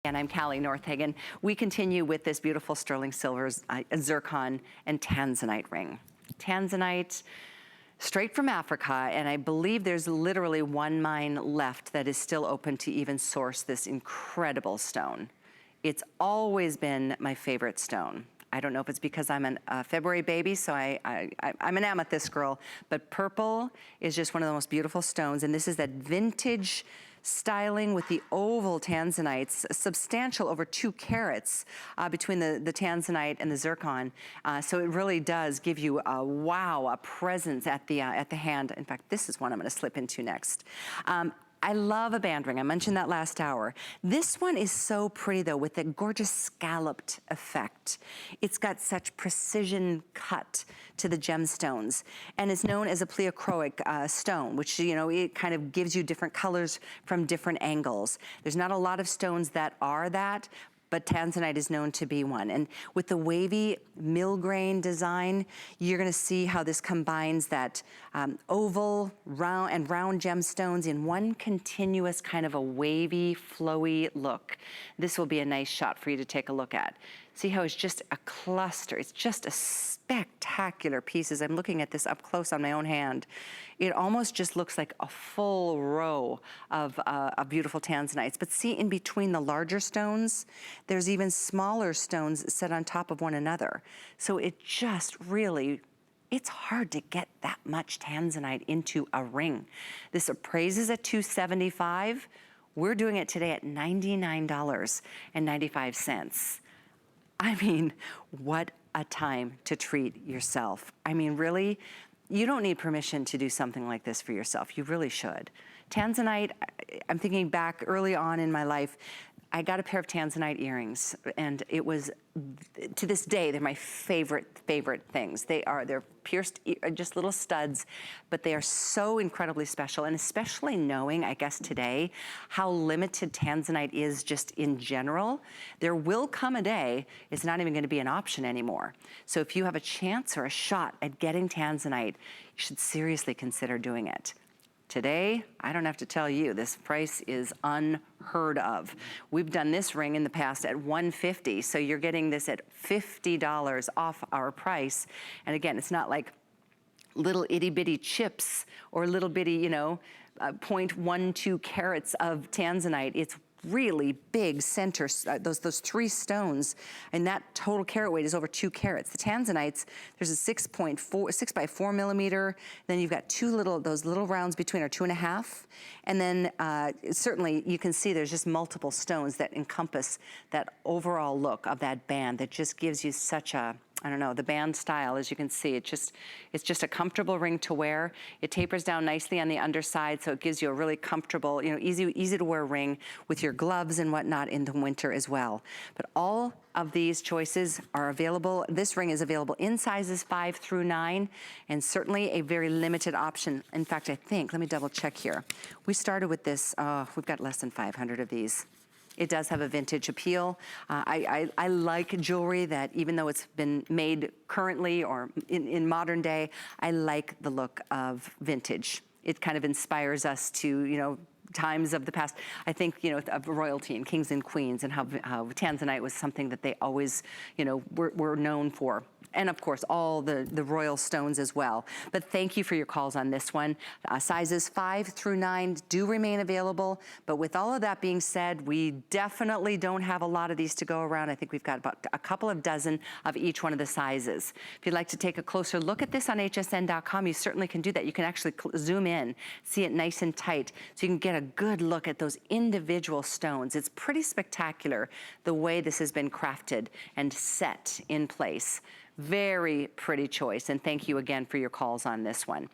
And I'm Callie Northagen. We continue with this beautiful sterling silver zircon and tanzanite ring. Tanzanite, straight from Africa, and I believe there's literally one mine left that is still open to even source this incredible stone. It's always been my favorite stone. I don't know if it's because I'm a February baby, so I'm an amethyst girl, but purple is just one of the most beautiful stones, and this is that vintage styling with the oval tanzanites, substantial, over 2 carats between the tanzanite and the zircon. So it really does give you a presence at the hand. In fact, this is one I'm gonna slip into next. I love a band ring. I mentioned that last hour. This one is so pretty though, with a gorgeous scalloped effect. It's got such precision cut to the gemstones, and is known as a pleochroic stone, which, you know, it kind of gives you different colors from different angles. There's not a lot of stones that are that, but tanzanite is known to be one. And with the wavy millgrain design, you're gonna see how this combines that oval, round gemstones in one continuous kind of a wavy, flowy look. This will be a nice shot for you to take a look at. See how it's just a cluster. It's just a spectacular piece. As I'm looking at this up close on my own hand, it almost just looks like a full row of beautiful tanzanites. But see, in between the larger stones, there's even smaller stones set on top of one another. So it just really, it's hard to get that much tanzanite into a ring. This appraises at $275. We're doing it today at $99.95. I mean, what a time to treat yourself. I mean, really, you don't need permission to do something like this for yourself. You really should. Tanzanite, I'm thinking back early on in my life, I got a pair of tanzanite earrings, and it was, to this day, they're my favorite things. They're pierced, just little studs, but they are so incredibly special, and especially knowing, I guess today, how limited tanzanite is just in general. There will come a day it's not even gonna be an option anymore. So if you have a chance or a shot at getting tanzanite, you should seriously consider doing it. Today, I don't have to tell you, this price is unheard of. We've done this ring in the past at $150, so you're getting this at $50 off our price. And again, it's not like little itty bitty chips or little bitty, you know, 0.12 carats of tanzanite. It's really big center, those 3 stones, and that total carat weight is over 2 carats. The tanzanites, there's a 6 by 4 millimeter, then you've got those little rounds between are 2.5, and then certainly you can see there's just multiple stones that encompass that overall look of that band that just gives you such a, I don't know, the band style, as you can see, it's just a comfortable ring to wear. It tapers down nicely on the underside, so it gives you a really comfortable, you know, easy to wear ring with your gloves and whatnot in the winter as well. But all of these choices are available. This ring is available in sizes 5 through 9, and certainly a very limited option. In fact, I think, let me double check here. We started with this, we've got less than 500 of these. It does have a vintage appeal. I like jewelry that, even though it's been made currently or in modern day, I like the look of vintage. It kind of inspires us to, you know, times of the past. I think, you know, of royalty and kings and queens, and how tanzanite was something that they always, you know, were known for. And of course, all the royal stones as well. But thank you for your calls on this one. Sizes 5 through 9 do remain available. But with all of that being said, we definitely don't have a lot of these to go around. I think we've got about a couple of dozen of each one of the sizes. If you'd like to take a closer look at this on hsn.com, you certainly can do that. You can actually zoom in, see it nice and tight, so you can get a good look at those individual stones. It's pretty spectacular the way this has been crafted and set in place. Very pretty choice, and thank you again for your calls on this one.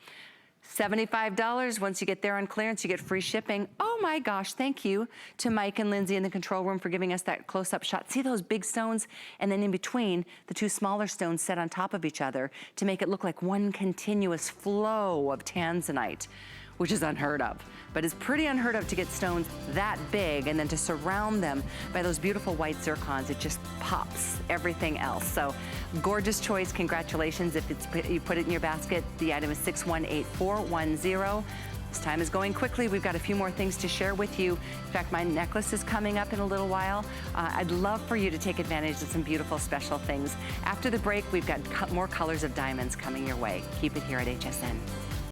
$75, once you get there on clearance, you get free shipping. Oh my gosh, thank you to Mike and Lindsay in the control room for giving us that close-up shot. See those big stones? And then in between, the 2 smaller stones set on top of each other to make it look like one continuous flow of tanzanite, which is unheard of. But it's pretty unheard of to get stones that big and then to surround them by those beautiful white zircons. It just pops everything else. So gorgeous choice, congratulations. If you put it in your basket, the item is 618410. This time is going quickly. We've got a few more things to share with you. In fact, my necklace is coming up in a little while. I'd love for you to take advantage of some beautiful special things. After the break, we've got more colors of diamonds coming your way. Keep it here at HSN.